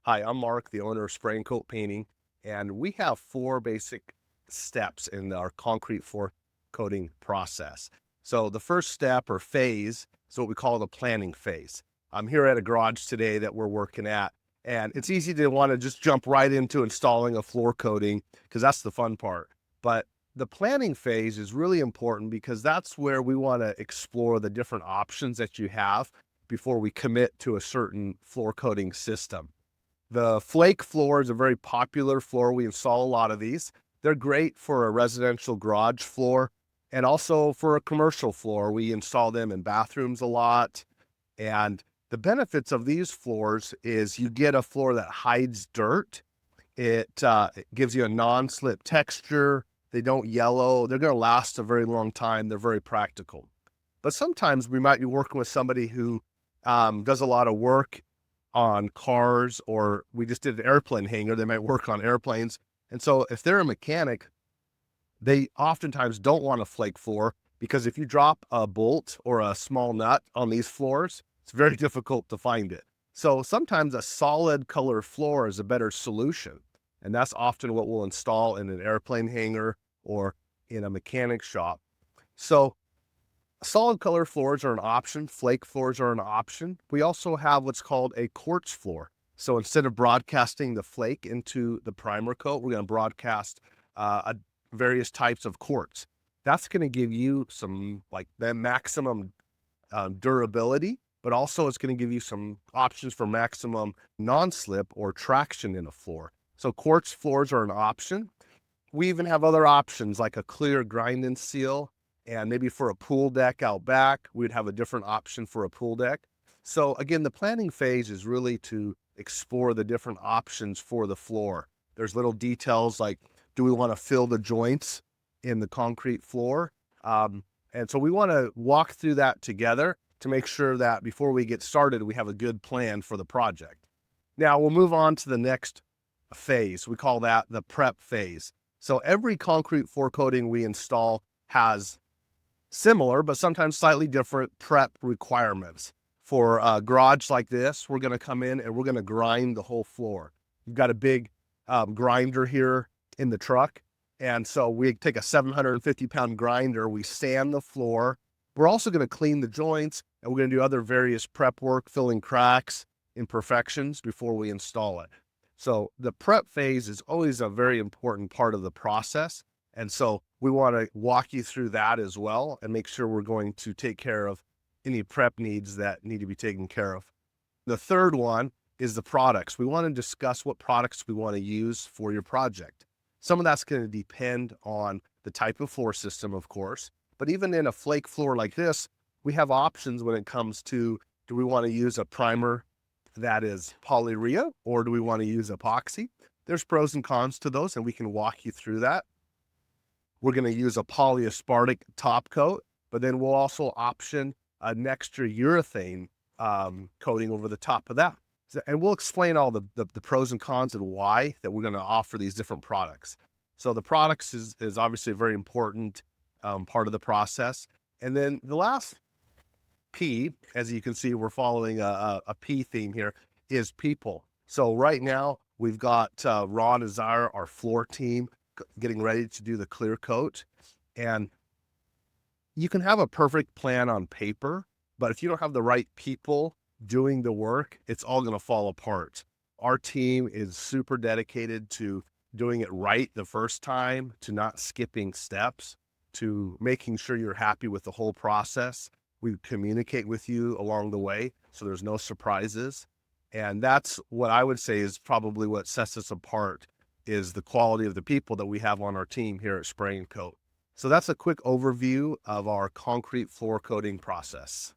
Hi, I'm Mark, the owner of Spray and Coat Painting, and we have four basic steps in our concrete floor coating process. So the first step or phase is what we call the planning phase. I'm here at a garage today that we're working at, and it's easy to want to just jump right into installing a floor coating because that's the fun part. But the planning phase is really important because that's where we want to explore the different options that you have before we commit to a certain floor coating system. The flake floor is a very popular floor. We install a lot of these. They're great for a residential garage floor and also for a commercial floor. We install them in bathrooms a lot. And the benefits of these floors is you get a floor that hides dirt. It gives you a non-slip texture. They don't yellow. They're going to last a very long time. They're very practical. But sometimes we might be working with somebody who does a lot of work on cars, or we just did an airplane hangar. They might work on airplanes. And so if they're a mechanic, they oftentimes don't want a flake floor because if you drop a bolt or a small nut on these floors, it's very difficult to find it. So sometimes a solid color floor is a better solution. And that's often what we'll install in an airplane hangar or in a mechanic shop. So solid color floors are an option. Flake floors are an option. We also have what's called a quartz floor. So instead of broadcasting the flake into the primer coat, we're going to broadcast various types of quartz. That's going to give you some like the maximum durability, but also it's going to give you some options for maximum non-slip or traction in a floor. So quartz floors are an option. We even have other options like a clear grind and seal. And maybe for a pool deck out back, we'd have a different option for a pool deck. So again, the planning phase is really to explore the different options for the floor. There's little details like, do we want to fill the joints in the concrete floor? And so we want to walk through that together to make sure that before we get started, we have a good plan for the project. Now we'll move on to the next phase. We call that the prep phase. So every concrete floor coating we install has similar, but sometimes slightly different prep requirements. For a garage like this, we're going to come in and we're going to grind the whole floor. You've got a big grinder here in the truck. And so we take a 750-pound grinder, we sand the floor. We're also going to clean the joints, and we're going to do other various prep work, filling cracks, imperfections before we install it. So the prep phase is always a very important part of the process. And so we want to walk you through that as well and make sure we're going to take care of any prep needs that need to be taken care of. The third one is the products. We want to discuss what products we want to use for your project. Some of that's going to depend on the type of floor system, of course, but even in a flake floor like this, we have options when it comes to, do we want to use a primer that is polyurea or do we want to use epoxy? There's pros and cons to those, and we can walk you through that. We're going to use a polyaspartic top coat, but then we'll also option an extra urethane coating over the top of that. And we'll explain all the pros and cons and why that we're going to offer these different products. So the products is obviously a very important part of the process. And then the last P, as you can see, we're following a P theme here, is people. So right now we've got Ron and Zaire, our floor team, getting ready to do the clear coat. And you can have a perfect plan on paper, but if you don't have the right people doing the work, it's all going to fall apart. Our team is super dedicated to doing it right the first time, to not skipping steps, to making sure you're happy with the whole process. We communicate with you along the way, so there's no surprises. And that's what I would say is probably what sets us apart, is the quality of the people that we have on our team here at Spray and Coat. So that's a quick overview of our concrete floor coating process.